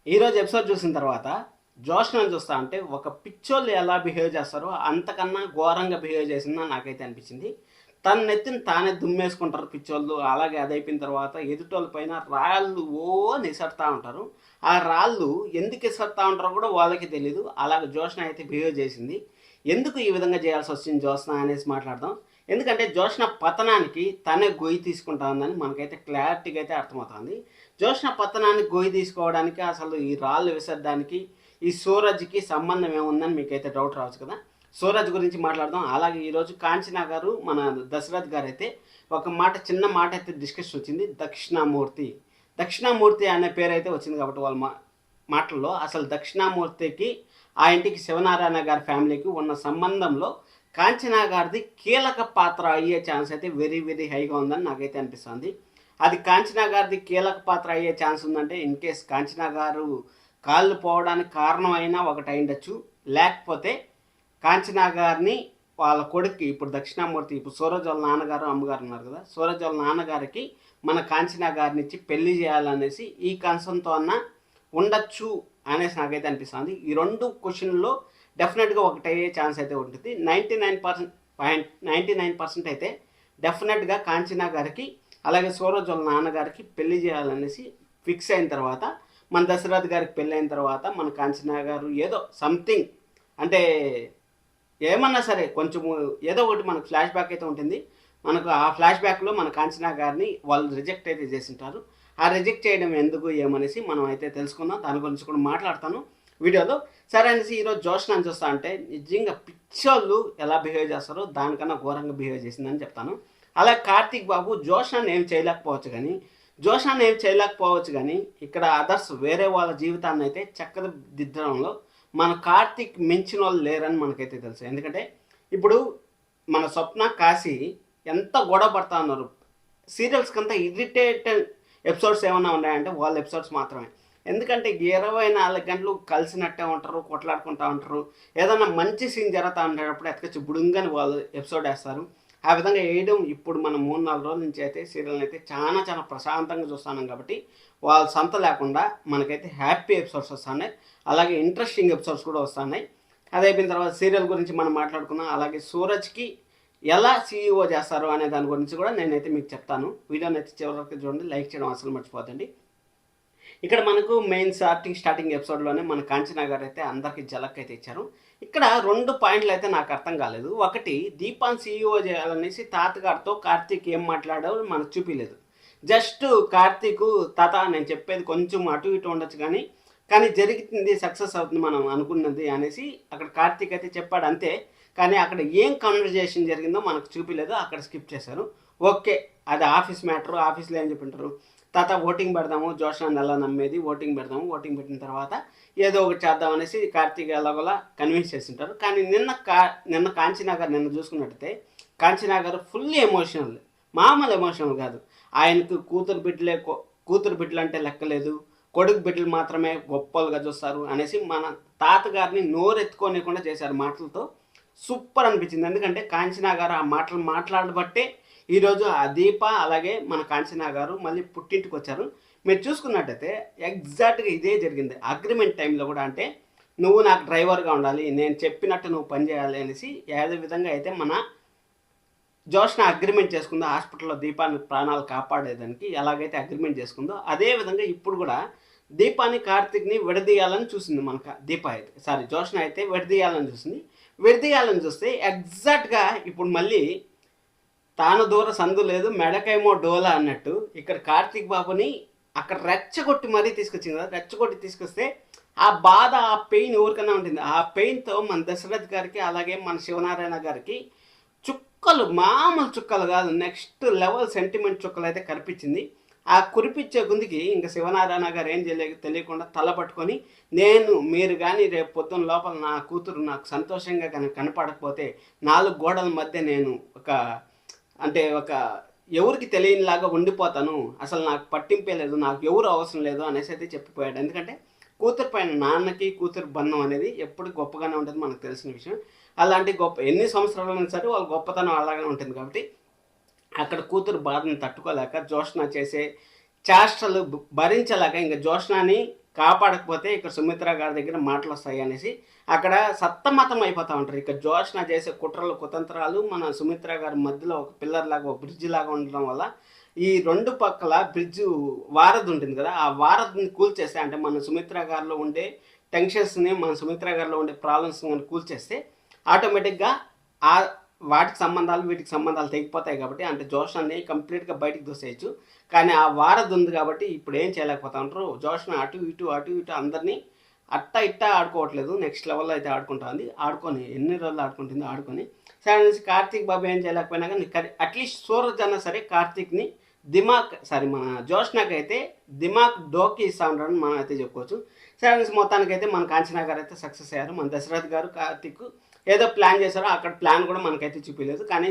ఈరోజు ఎపిసోడ్ చూసిన తర్వాత జోష్నాని చూస్తా అంటే ఒక పిచ్చోళ్ళు ఎలా బిహేవ్ చేస్తారో అంతకన్నా ఘోరంగా బిహేవ్ చేసిందని నాకైతే అనిపించింది. తన నెత్తిని తానే దుమ్మేసుకుంటారు పిచ్చోళ్ళు. అలాగే అది అయిపోయిన తర్వాత ఎదుటోళ్ళ పైన రాళ్ళు ఇసరుతూ ఉంటారు. ఆ రాళ్ళు ఎందుకు ఇసరుతూ ఉంటారో కూడా వాళ్ళకి తెలియదు. అలాగే జోష్న అయితే బిహేవ్ చేసింది. ఎందుకు ఈ విధంగా చేయాల్సి వచ్చింది జోష్న అనేసి మాట్లాడదాం. ఎందుకంటే జోష్న పతనానికి తనే గొయ్యి తీసుకుంటా ఉందని మనకైతే క్లారిటీగా అయితే అర్థమవుతుంది. జోష్న పతనాన్ని గొయ్యి తీసుకోవడానికి అసలు ఈ రాళ్ళు విసరడానికి ఈ సూరజ్కి సంబంధం ఏముందని మీకైతే డౌట్ రావచ్చు కదా. సూరజ్ గురించి మాట్లాడదాం. అలాగే ఈరోజు కాంచనా గారు మన దశరథ్ గారు అయితే ఒక మాట చిన్న మాట అయితే డిస్కషన్ వచ్చింది. దక్షిణామూర్తి అనే పేరు అయితే వచ్చింది కాబట్టి వాళ్ళ మాటల్లో అసలు దక్షిణామూర్తికి ఆ ఇంటికి శివనారాయణ గారి ఫ్యామిలీకి ఉన్న సంబంధంలో కాంచనా గారిది కీలక పాత్ర అయ్యే ఛాన్స్ అయితే వెరీ వెరీ హైగా ఉందని నాకైతే అనిపిస్తుంది. అది కాంచనా గారిది కీలక పాత్ర అయ్యే ఛాన్స్ ఉందంటే ఇన్ కేస్ కాంచనా గారు కాళ్ళు పోవడానికి కారణమైనా ఒకటి అయిండొచ్చు. లేకపోతే కాంచనా గారిని వాళ్ళ కొడుక్కి ఇప్పుడు దక్షిణామూర్తి ఇప్పుడు సూరజ్ వాళ్ళ నాన్నగారు అమ్మగారు ఉన్నారు కదా, సూరజ్ వాళ్ళ నాన్నగారికి మన కాంచనా గారిని ఇచ్చి పెళ్లి చేయాలనేసి ఈ కన్సర్న్తో అన్న ఉండొచ్చు అనేసి నాకైతే అనిపిస్తుంది. ఈ రెండు క్వశ్చన్లో డెఫినెట్గా ఒకటయ్యే ఛాన్స్ అయితే ఉంటుంది. 99% అయితే డెఫినెట్గా కాంచనా గారికి అలాగే సూరజ్ వాళ్ళ నాన్నగారికి పెళ్లి చేయాలనేసి ఫిక్స్ అయిన తర్వాత మన దశరథ్ గారికి పెళ్ళి అయిన తర్వాత మన కాంచనా గారు ఏదో సంథింగ్ అంటే ఏమన్నా సరే కొంచెము ఏదో ఒకటి మనకు ఫ్లాష్ బ్యాక్ అయితే ఉంటుంది. మనకు ఆ ఫ్లాష్ బ్యాక్లో మన కాంచనా గారిని వాళ్ళు రిజెక్ట్ అయితే చేసింటారు. ఆ రిజెక్ట్ చేయడం ఎందుకు ఏమనేసి మనం అయితే తెలుసుకుందాం. దాని గురించి కూడా మాట్లాడతాను వీడియోలో. సరే అనేసి ఈరోజు జోష్నాని చూస్తా అంటే నిజంగా పిచ్చోళ్ళు ఎలా బిహేవ్ చేస్తారో దానికన్నా ఘోరంగా బిహేవ్ చేసిందని చెప్తాను. అలా కార్తీక్ బాబు జోష్నాన్ని ఏం చేయలేకపోవచ్చు కానీ ఇక్కడ అదర్స్ వేరే వాళ్ళ జీవితాన్ని అయితే చక్కదిద్దడంలో మన కార్తీక్ మించిన వాళ్ళు లేరని మనకైతే తెలుసు. ఎందుకంటే ఇప్పుడు మన స్వప్న కాశీ ఎంత గొడవ పడతా ఉన్నారు. సీరియల్స్ కంతా ఇరిటేటెడ్ ఎపిసోడ్స్ ఏమన్నా ఉన్నాయంటే వాళ్ళ ఎపిసోడ్స్ మాత్రమే. ఎందుకంటే 24 గంటలు కలిసినట్టే ఉంటారు, కొట్లాడుకుంటూ ఉంటారు. ఏదన్నా మంచి సీన్ జరుగుతూ ఉండేటప్పుడు ఎతకొచ్చి బుడుంగని వాళ్ళు ఎపిసోడ్ వేస్తారు. ఆ విధంగా వేయడం ఇప్పుడు మనం 3-4 రోజుల నుంచి అయితే సీరియల్ని అయితే చాలా చాలా ప్రశాంతంగా చూస్తున్నాం కాబట్టి వాళ్ళ సంత లేకుండా మనకైతే హ్యాపీ ఎపిసోడ్స్ వస్తున్నాయి. అలాగే ఇంట్రెస్టింగ్ ఎపిసోడ్స్ కూడా వస్తున్నాయి. అది అయిపోయిన తర్వాత సీరియల్ గురించి మనం మాట్లాడుకున్నాం. అలాగే సూరజ్కి ఎలా సీఈఓ చేస్తారు అనే దాని గురించి కూడా నేనైతే మీకు చెప్తాను. వీడియోని అయితే చివరికి చూడండి, లైక్ చేయడం అసలు మర్చిపోతండి. ఇక్కడ మనకు మెయిన్ స్టార్టింగ్ ఎపిసోడ్లోనే మన కాంచనా గారు అయితే అందరికీ జలక్ అయితే ఇచ్చారు. ఇక్కడ 2 పాయింట్లు అయితే నాకు అర్థం కాలేదు. ఒకటి, దీపాన్ సీఈఓ చేయాలనేసి తాతగారితో కార్తీక్ ఏం మాట్లాడారో మనకు చూపించలేదు. జస్ట్ కార్తీక్ తాత నేను చెప్పేది కొంచెం అటు ఇటు ఉండొచ్చు కానీ జరిగింది సక్సెస్ అవుతుంది మనం అనుకున్నది అనేసి అక్కడ కార్తీక్ అయితే చెప్పాడు అంతే. కానీ అక్కడ ఏం కన్వర్జేషన్ జరిగిందో మనకు చూపించలేదు, అక్కడ స్కిప్ చేశారు. ఓకే, అది ఆఫీస్ మ్యాటర్, ఆఫీస్లో ఏం చెప్పింటారు, తాత ఓటింగ్ పెడదాము, జోష్నాన్ని ఎలా నమ్మేది, ఓటింగ్ పెడదాము, ఓటింగ్ పెట్టిన తర్వాత ఏదో ఒకటి చేద్దాం అనేసి కార్తీక్ ఎలాగోలా కన్విన్స్ చేసింటారు. కానీ నిన్న కాంచనా గారు నిన్న చూసుకున్నట్టయితే కాంచనా గారు ఫుల్లీ ఎమోషనల్, మామూలు ఎమోషనల్ కాదు. ఆయనకు కూతురు బిడ్డలు అంటే లెక్కలేదు, కొడుకు బిడ్డలు మాత్రమే గొప్పలుగా చూస్తారు అనేసి మన తాతగారిని నోరెత్తుకోనికుండా చేశారు మాటలతో. సూపర్ అనిపించింది. ఎందుకంటే కాంచనా గారు ఆ మాటలు మాట్లాడబట్టే ఈరోజు ఆ దీప అలాగే మన కాంచనా గారు మళ్ళీ పుట్టింటికి వచ్చారు. మీరు చూసుకున్నట్టయితే ఎగ్జాక్ట్గా ఇదే జరిగింది అగ్రిమెంట్ టైంలో కూడా. అంటే నువ్వు నాకు డ్రైవర్గా ఉండాలి, నేను చెప్పినట్టు నువ్వు పనిచేయాలి అనేసి ఏదో విధంగా అయితే మన జోష్న అగ్రిమెంట్ చేసుకుందో హాస్పిటల్లో దీపాన్ని ప్రాణాలు కాపాడేదానికి ఎలాగైతే అగ్రిమెంట్ చేసుకుందో అదే విధంగా ఇప్పుడు కూడా దీపాన్ని కార్తీక్ని విడదీయాలని చూసింది మనకు. జోష్న అయితే విడదీయాలని చూస్తే ఎగ్జాక్ట్గా ఇప్పుడు మళ్ళీ తాను దూర సందు లేదు మెడకేమో డోలా అన్నట్టు ఇక్కడ కార్తీక్ బాబుని అక్కడ రెచ్చగొట్టి మరీ తీసుకొచ్చింది కదా. రెచ్చగొట్టి తీసుకొస్తే ఆ బాధ, ఆ పెయిన్ ఎవరికైనా ఉంటుంది. ఆ పెయిన్తో మన దశరథ్ గారికి అలాగే మన శివనారాయణ గారికి చుక్కలు, మామూలు చుక్కలు కాదు, నెక్స్ట్ లెవెల్ సెంటిమెంట్ చుక్కలు అయితే కనిపించింది. ఆ కురిపించే గుందికి ఇంకా శివనారాయణ గారు ఏం తెలియకుండా తల పట్టుకొని మీరు కానీ రేపు పొద్దున్న లోపల నా కూతురు నాకు సంతోషంగా కానీ కనపడకపోతే 4 గోడల మధ్య నేను ఒక ఎవరికి తెలియనిలాగా ఉండిపోతాను, అసలు నాకు పట్టింపే లేదు, నాకు ఎవరు అవసరం లేదు అనేసి అయితే చెప్పిపోయాడు. ఎందుకంటే కూతురు పైన నాన్నకి కూతురు బంధం అనేది ఎప్పుడు గొప్పగానే ఉంటుంది, మనకు తెలిసిన విషయం. అలాంటి ఎన్ని సంవత్సరాలైనా సరే వాళ్ళ గొప్పతనం అలాగే ఉంటుంది. కాబట్టి అక్కడ కూతురు బాధను తట్టుకోలేక జోష్న చేసే చేష్టలు భరించలేక ఇంకా జోష్నాని కాపాడకపోతే ఇక్కడ సుమిత్ర గారి దగ్గర మాటలు వస్తాయి అనేసి అక్కడ సత్తమతం అయిపోతూ ఉంటారు. ఇక్కడ జోష్న చేసే కుట్రలు కుతంత్రాలు మన సుమిత్ర గారి మధ్యలో ఒక పిల్లర్ లాగా ఒక బ్రిడ్జ్ లాగా ఉండడం వల్ల ఈ రెండు పక్కల బ్రిడ్జ్ వారధి ఉంటుంది కదా, ఆ వారధిని కూల్చేస్తే అంటే మన సుమిత్ర గారిలో ఉండే టెన్షన్స్ని మన సుమిత్ర గారిలో ఉండే ప్రాబ్లమ్స్ని కూల్చేస్తే ఆటోమేటిక్గా ఆ వాటికి సంబంధాలు వీటికి సంబంధాలు తెగిపోతాయి కాబట్టి అంటే జోష్ని కంప్లీట్గా బయటికి దోసేయచ్చు. కానీ ఆ వారధి ఉంది కాబట్టి ఇప్పుడు ఏం చేయలేకపోతా ఉంటారు. జోష్న అటు ఇటు అందరినీ అట్టా ఇట్టా ఆడుకోవట్లేదు, నెక్స్ట్ లెవెల్లో అయితే ఆడుకుంటుంది. ఆడుకొని ఎన్ని రోజులు ఆడుకుంటుందో ఆడుకొని సరే కార్తీక్ బాబు ఏం చేయలేకపోయినా కానీ అట్లీస్ట్ సూరజ్ అన్నా సరే కార్తీక్ని మన జోష్నకి అయితే దిమాక్ డోకి ఇస్తా ఉంటారని మనం అయితే చెప్పుకోవచ్చు. సరే మొత్తానికి అయితే మన కాంచనా గారు అయితే సక్సెస్ అయ్యారు. మన దశరథ్ గారు కార్తీక్ ఏదో ప్లాన్ చేశారో అక్కడ ప్లాన్ కూడా మనకైతే చూపించలేదు. కానీ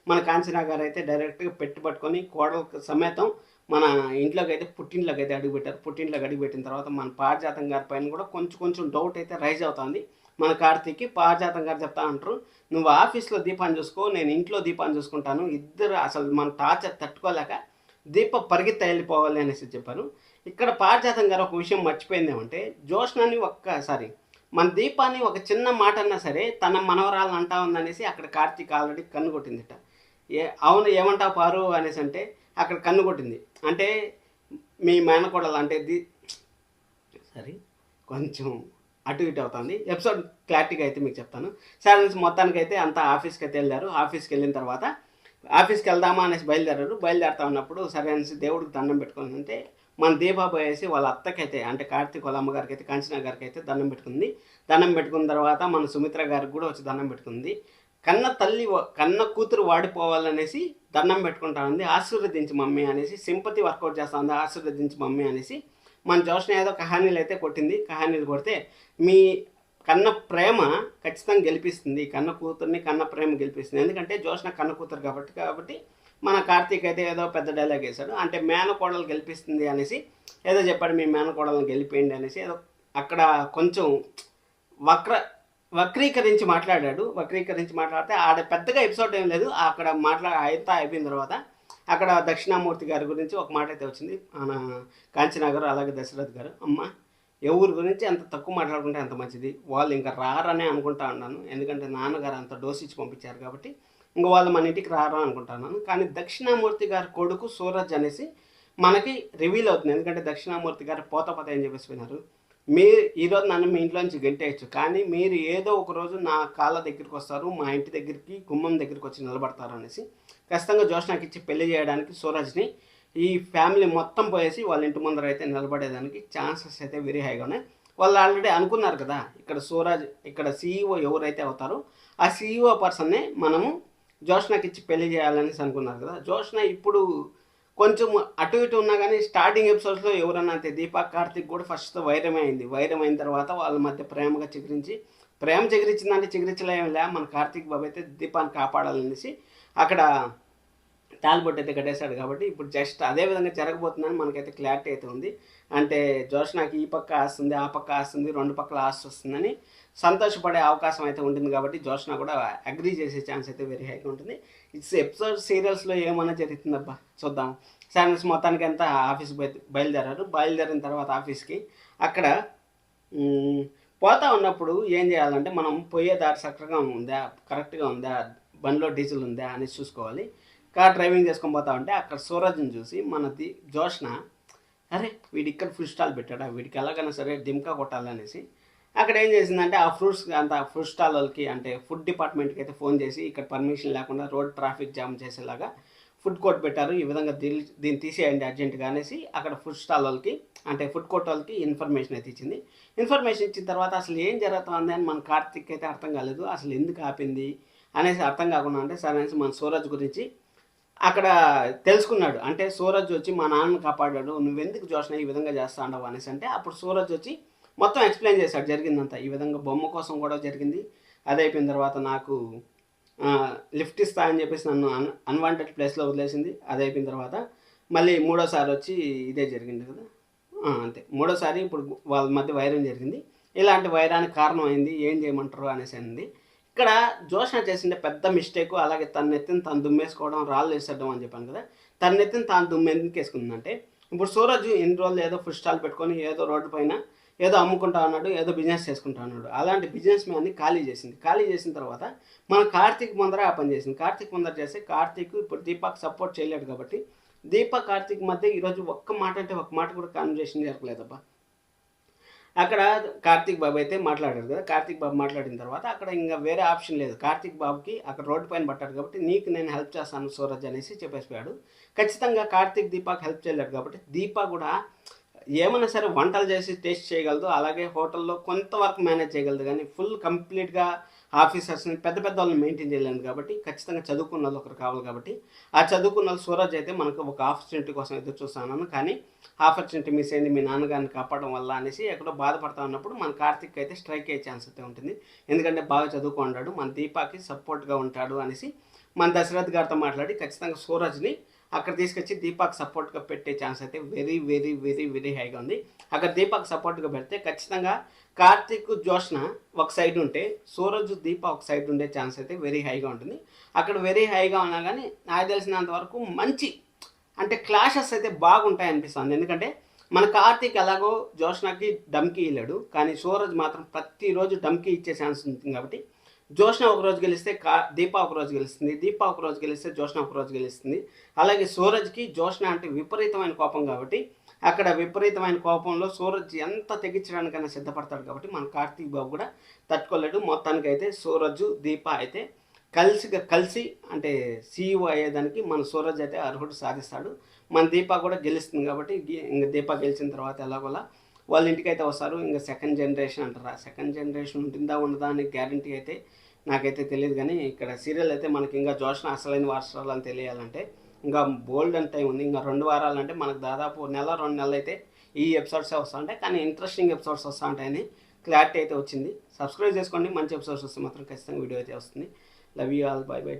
మన కాంచనా గారు అయితే డైరెక్ట్గా పట్టుకొని కోడల సమేతం మన ఇంట్లోకి అయితే పుట్టింట్లోకి అయితే అడుగుపెట్టారు. పుట్టింట్లోకి అడుగుపెట్టిన తర్వాత మన పారిజాతం గారి పైన కూడా కొంచెం డౌట్ అయితే రైజ్ అవుతుంది. మన కార్తీక్కి పారిజాతం గారు చెప్తా అంటారు, నువ్వు ఆఫీస్లో దీపాన్ని చూసుకో, నేను ఇంట్లో దీపాన్ని చూసుకుంటాను. ఇద్దరు అసలు మన టార్చర్ తట్టుకోలేక దీప పరిగెత్తి వెళ్ళిపోవాలి అనేసి చెప్పారు. ఇక్కడ పారిజాతం గారు ఒక విషయం మర్చిపోయిందేమంటే జోష్నని ఒక్కసారి మన దీపాన్ని ఒక చిన్న మాట అన్నా సరే తన మనవరాలను అంటా ఉందనేసి అక్కడ కార్తీక్ ఆల్రెడీ కన్ను కొట్టిందిట. అవును ఏమంటావు పారు అనేసి అంటే అక్కడ కన్ను కొట్టింది. అంటే మీ మేనకోడలు అంటే సరే కొంచెం అటు ఇటు అవుతుంది. ఎపిసోడ్ క్లారిటీగా అయితే మీకు చెప్తాను. సరే మొత్తానికి అయితే అంతా ఆఫీస్కి అయితే వెళ్ళారు. ఆఫీస్కి వెళ్ళిన తర్వాత ఆఫీస్కి వెళ్దామా అనేసి బయలుదేరుతా ఉన్నప్పుడు సరే అనేసి దేవుడికి దండం పెట్టుకుని అంటే మన దీపాబాయ్ వేసి వాళ్ళ అత్తకైతే అంటే కార్తీక్ వాళ్ళ అమ్మగారికి అయితే కాంచనా గారికి అయితే దండం పెట్టుకుంది. దండం పెట్టుకున్న తర్వాత మన సుమిత్ర గారికి కూడా వచ్చి దండం పెట్టుకుంది. కన్న కూతురు వాడిపోవాలనేసి దండం పెట్టుకుంటా ఉంది. ఆశీర్వదించి మమ్మీ అనేసి సింపతి వర్కౌట్ చేస్తూ ఉంది. ఆశీర్వదించి మమ్మీ అనేసి మన జోష్న ఏదో కహానీలు అయితే కొట్టింది. కహానీలు కొడితే మీ కన్న ప్రేమ ఖచ్చితంగా గెలిపిస్తుంది, కన్న కూతుర్ని కన్న ప్రేమ గెలిపిస్తుంది. ఎందుకంటే జోష్న కన్న కూతురు కాబట్టి మన కార్తీక్ అయితే ఏదో పెద్ద డైలాగ్ వేశాడు. అంటే మేనకోడలు గెలిపిస్తుంది అనేసి ఏదో చెప్పాడు, మీ మేనకోడలను గెలిపేయండి అనేసి ఏదో అక్కడ కొంచెం వక్రీకరించి మాట్లాడితే ఆడ పెద్దగా ఎపిసోడ్ ఏం లేదు. అక్కడ అయిపోయిన తర్వాత అక్కడ దక్షిణామూర్తి గారి గురించి ఒక మాట అయితే వచ్చింది. మన కాంచనా గారు అలాగే దశరథ్ గారు, అమ్మ ఎవరి గురించి అంత తక్కువ మాట్లాడుకుంటే అంత మంచిది, వాళ్ళు ఇంకా రారనే అనుకుంటా ఉన్నాను. ఎందుకంటే నాన్నగారు అంత డోస్ ఇచ్చి పంపించారు కాబట్టి ఇంక వాళ్ళు మన ఇంటికి రారా అనుకుంటున్నాను. కానీ దక్షిణామూర్తి గారి కొడుకు సూరజ్ అనేసి మనకి రివీల్ అవుతుంది. ఎందుకంటే దక్షిణామూర్తి గారు పోత ఏం చెప్పేసిపోయినారు, మీరు ఈరోజు నన్ను మీ ఇంట్లోంచి గెంటేయచ్చు, కానీ మీరు ఏదో ఒక రోజు నా కాళ్ళ దగ్గరికి వస్తారు, మా ఇంటి దగ్గరికి గుమ్మం దగ్గరికి వచ్చి నిలబడతారు అనేసి ఖచ్చితంగా జోష్నాకి ఇచ్చి పెళ్లి చేయడానికి సూరజ్ని ఈ ఫ్యామిలీ మొత్తం పోయేసి వాళ్ళ ఇంటి ముందర అయితే నిలబడేదానికి ఛాన్సెస్ అయితే వెరీ హైగా ఉన్నాయి. వాళ్ళు ఆల్రెడీ అనుకున్నారు కదా, ఇక్కడ సీఈఓ ఎవరైతే అవుతారో ఆ సీఈఓ పర్సన్నే మనము జోష్నాకి ఇచ్చి పెళ్లి చేయాలనేసి అనుకున్నారు కదా. జోష్న ఇప్పుడు కొంచెం అటు ఇటు ఉన్నా కానీ స్టార్టింగ్ ఎపిసోడ్స్లో ఎవరన్నా అంతే దీపా కార్తిక్ కూడా ఫస్ట్ వైరం అయిన తర్వాత వాళ్ళ మధ్య ప్రేమగా చిగురించిందంటే చిగురించలేములే మన కార్తిక్ బాబు అయితే దీపాన్ని కాపాడాలనేసి అక్కడ తాలిబొట్టు అయితే కట్టేశాడు. కాబట్టి ఇప్పుడు జస్ట్ అదే విధంగా జరగబోతుందని మనకైతే క్లారిటీ అయితే ఉంది. అంటే జోష్నాకి ఈ పక్క ఆస్తుంది ఆ పక్క ఆస్తుంది రెండు పక్కల ఆస్తి వస్తుందని సంతోషపడే అవకాశం అయితే ఉంటుంది. కాబట్టి జోష్న కూడా అగ్రీ చేసే ఛాన్స్ అయితే వెరీ హైగా ఉంటుంది. ఇట్స్ ఎపిసోడ్ సీరియల్స్లో ఏమన్నా జరుగుతుందబ్బా చూద్దాం. ఛానల్స్ మొత్తానికి అంతా ఆఫీస్కి బయలుదేరిన తర్వాత ఆఫీస్కి అక్కడ పోతా ఉన్నప్పుడు ఏం చేయాలంటే మనం పోయే దారి చక్కగా ఉందా, కరెక్ట్గా ఉందా, బండిలో డీజిల్ ఉందా అనేసి చూసుకోవాలి. కార్ డ్రైవింగ్ చేసుకొని పోతా ఉంటే అక్కడ సూరజ్ని చూసి మనది జోష్న అరే వీడి ఇక్కడ ఫుడ్ స్టాల్ పెట్టాడా, వీడికి ఎలాగైనా సరే దిమ్కా కొట్టాలనేసి అక్కడ ఏం చేసిందంటే ఆ ఫుడ్ స్టాల్ వాళ్ళకి అంటే ఫుడ్ డిపార్ట్మెంట్కి అయితే ఫోన్ చేసి ఇక్కడ పర్మిషన్ లేకుండా రోడ్ ట్రాఫిక్ జామ్ చేసేలాగా ఫుడ్ కోర్ట్ పెట్టారు, ఈ విధంగా దీన్ని తీసేయండి అర్జెంటుగా అనేసి అక్కడ ఫుడ్ స్టాల్ వాళ్ళకి అంటే ఫుడ్ కోర్ట్ వాళ్ళకి ఇన్ఫర్మేషన్ అయితే ఇచ్చింది. ఇన్ఫర్మేషన్ ఇచ్చిన తర్వాత అసలు ఏం జరుగుతుంది అని మన కార్తిక్ అయితే అర్థం కాలేదు. అసలు ఎందుకు ఆపింది అనేసి అర్థం కాకుండా అంటే సరే అనేసి మన సూరజ్ గురించి అక్కడ తెలుసుకున్నాడు. అంటే సూరజ్ వచ్చి మా నాన్నని కాపాడాడు, నువ్వెందుకు జోష్న ఈ విధంగా చేస్తా ఉండవు అనేసి అంటే అప్పుడు సూరజ్ వచ్చి మొత్తం ఎక్స్ప్లెయిన్ చేశాడు జరిగిందంతా. ఈ విధంగా బొమ్మ కోసం కూడా జరిగింది, అది అయిపోయిన తర్వాత నాకు లిఫ్ట్ ఇస్తా అని చెప్పేసి నన్ను అన్వాంటెడ్ ప్లేస్లో వదిలేసింది, అది అయిపోయిన తర్వాత మళ్ళీ మూడోసారి వచ్చి ఇదే జరిగింది కదా, అంతే మూడోసారి ఇప్పుడు వాళ్ళ మధ్య వైరం జరిగింది. ఇలాంటి వైరానికి కారణం అయింది, ఏం చేయమంటారు అనేసి అయింది. ఇక్కడ జోష్న చేసిండే పెద్ద మిస్టేక్, అలాగే తన నెత్తిని తను దుమ్మేసుకోవడం, రాళ్ళు వేసేయడం అని చెప్పాను కదా. తన నెత్తిని తాను దుమ్ము ఎందుకు వేసుకుందంటే ఇప్పుడు సూరజ్ ఇన్ని రోజులు ఏదో ఫుడ్ స్టాల్ పెట్టుకొని ఏదో రోడ్డు పైన ఏదో అమ్ముకుంటా ఉన్నాడు, ఏదో బిజినెస్ చేసుకుంటా ఉన్నాడు. అలాంటి బిజినెస్ మ్యాన్ని ఖాళీ చేసింది. ఖాళీ చేసిన తర్వాత మన కార్తీక్ ముందర ఆ పని చేసింది. కార్తీక్ ముందర చేస్తే కార్తీక్ ఇప్పుడు దీపాకి సపోర్ట్ చేయలేడు కాబట్టి దీప కార్తీక్ మధ్య ఈరోజు ఒక్క మాట అంటే ఒక్క మాట కూడా కాన్వర్జేషన్ జరగలేదబ్బా. అక్కడ కార్తీక్ బాబు అయితే మాట్లాడారు కదా. కార్తీక్ బాబు మాట్లాడిన తర్వాత అక్కడ ఇంకా వేరే ఆప్షన్ లేదు. కార్తీక్ బాబుకి అక్కడ రోడ్డు పైన పట్టాడు కాబట్టి నీకు నేను హెల్ప్ చేస్తాను సూరజ్ అనేసి చెప్పేసిపోయాడు. ఖచ్చితంగా కార్తీక్ దీపాకి హెల్ప్ చేయలేడు కాబట్టి దీప కూడా ఏమన్నా సరే వంటలు చేసి టేస్ట్ చేయగలదు, అలాగే హోటల్లో కొంతవరకు మేనేజ్ చేయగలదు, కానీ ఫుల్ కంప్లీట్గా ఆఫీసర్స్ని పెద్ద పెద్ద వాళ్ళని మెయింటైన్ చేయలేదు కాబట్టి ఖచ్చితంగా చదువుకున్న వాళ్ళు ఒకరు కావాలి కాబట్టి ఆ చదువుకున్న వాళ్ళు సూరజ్ అయితే మనకు ఒక ఆపర్చునిటీ కోసం ఎదురు చూస్తున్నాను, కానీ ఆపర్చునిటీ మిస్ అయింది మీ నాన్నగారిని కాపాడడం వల్ల అనేసి ఎక్కడో బాధపడతా ఉన్నప్పుడు మన కార్తిక్ అయితే స్ట్రైక్ అయ్యే ఛాన్స్ అయితే ఉంటుంది. ఎందుకంటే బాగా చదువుకుంటాడు, మన దీపాకి సపోర్ట్గా ఉంటాడు అనేసి మన దశరథ్ గారితో మాట్లాడి ఖచ్చితంగా సూరజ్ని అక్కడ తీసుకొచ్చి దీపాకి సపోర్ట్గా పెట్టే ఛాన్స్ అయితే వెరీ వెరీ వెరీ వెరీ హైగా ఉంది. అక్కడ దీపాకి సపోర్ట్గా పెడితే ఖచ్చితంగా కార్తిక్ జోష్న ఒక సైడ్ ఉంటే సూరజ్ దీప ఒక సైడ్ ఉండే ఛాన్స్ అయితే వెరీ హైగా ఉంటుంది. అక్కడ వెరీ హైగా ఉన్నా కానీ నాకు తెలిసినంత వరకు మంచి అంటే క్లాషెస్ అయితే బాగుంటాయి అనిపిస్తుంది. ఎందుకంటే మన కార్తిక్ ఎలాగో జోష్నకి డమ్కి ఇవ్వలేడు, కానీ సూరజ్ మాత్రం ప్రతిరోజు డమ్కి ఇచ్చే ఛాన్స్ ఉంటుంది కాబట్టి జోష్న ఒకరోజు గెలిస్తే దీప ఒకరోజు గెలుస్తుంది, దీప ఒకరోజు గెలిస్తే జోష్న ఒకరోజు గెలుస్తుంది. అలాగే సూరజ్కి జోష్న అంటే విపరీతమైన కోపం కాబట్టి అక్కడ విపరీతమైన కోపంలో సూరజ్ ఎంత తెగించడానికైనా సిద్ధపడతాడు కాబట్టి మన కార్తీక్ బాబు కూడా తట్టుకోలేడు. మొత్తానికైతే సూరజ్ దీప అయితే కలిసి అంటే సీఈఓ అయ్యేదానికి మన సూరజ్ అయితే అర్హుడు సాధిస్తాడు. మన దీప కూడా గెలుస్తుంది కాబట్టి ఇంకా దీప గెలిచిన తర్వాత ఎలాగోలా వాళ్ళ ఇంటికి అయితే వస్తారు. ఇంకా సెకండ్ జనరేషన్ అంటారా, సెకండ్ జనరేషన్ ఉంటుందా ఉండదా అని గ్యారంటీ అయితే నాకైతే తెలియదు. కానీ ఇక్కడ సీరియల్ అయితే మనకి ఇంకా జోష్న అసలైన వారసురాలు అని తెలియాలంటే ఇంకా బోల్డ్ అండ్ టైం ఉంది. ఇంకా 2 వారాలంటే మనకు దాదాపు 1-2 నెలలు అయితే ఈ ఎపిసోడ్సే వస్తూ ఉంటాయి, కానీ ఇంట్రెస్టింగ్ ఎపిసోడ్స్ వస్తూ ఉంటాయని క్లారిటీ అయితే వచ్చింది. సబ్స్క్రైబ్ చేసుకోండి, మంచి ఎపిసోడ్స్ వస్తే మాత్రం ఖచ్చితంగా వీడియో అయితే వస్తుంది. Love you all, by by.